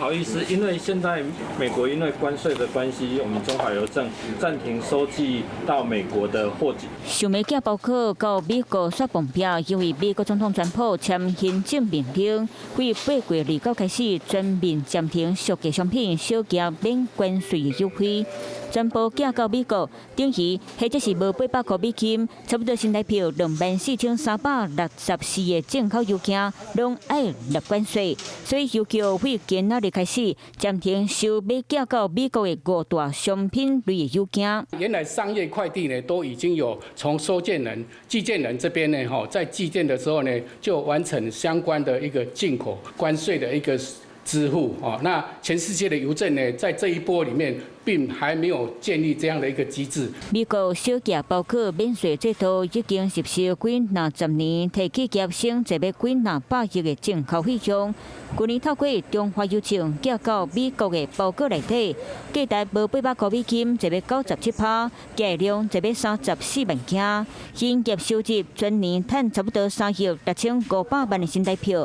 好意思，因为现在美国因为关税的关系，我们中华邮政暂停收寄到美国的货品。想要寄包裹到美国刷本票，因为美国总统川普签行政命令，自8月29日开始全面暂停属价商品小件免关税的优惠。全部寄到美国，等于或者是无800块美金，差不多新台币24,364的进口邮件，拢要纳关税。所以要求为今仔日开始暂停收要寄到美国的5大商品类的邮件。原来商业快递呢，都已经有从收件人、寄件人这边呢，在寄件的时候呢，就完成相关的一个进口关税的一个支付哦。那全世界的邮政呢，在这一波里面，并还没有建立这样的一个机制。美国小件包括免税制度已经实施几10年，提起减省100几200亿的进口费用。去年透过中华邮政寄到美国的包裹内底，价值无800块美金，197%，寄量134万件，营业收入全年赚差不多3亿6500万的新台币。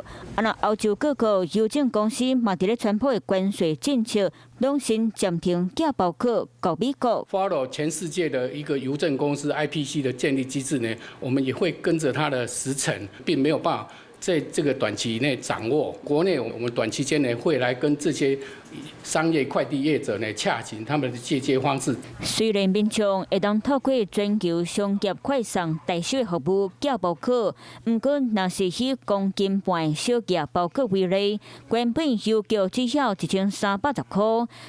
那欧洲各国邮政公司嘛，伫咧川普的关税政策，拢先暂停寄包括到美国。follow 全世界的一个邮政公司 IPC 的建立机制呢，我们也会跟着它的时程，并没有办法在这个短期内掌握。国内我们短期间呢，会来跟这些商业快递业者呢洽询他们的借接方式。虽然民众会当透过全球商业快送代收服务寄包裹，不过若是以公斤半小件包裹为例，原本邮价只要1310块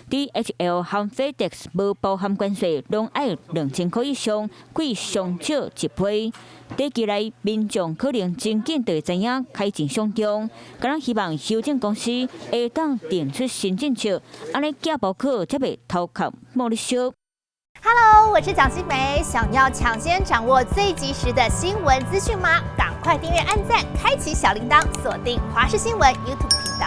，DHL 和 FedEx 无包含关税，拢要2000块以上，贵上少1倍。短期内，民众可能真紧就会知影开钱上中。敢若希望邮政公司会当定出新政策，安尼寄包裹才袂偷靠莫哩少。Hello， 我是蒋欣梅。想要抢先掌握最及时的新闻资讯吗？赶快订阅、按赞、开启小铃铛，锁定华视新闻 YouTube 频道。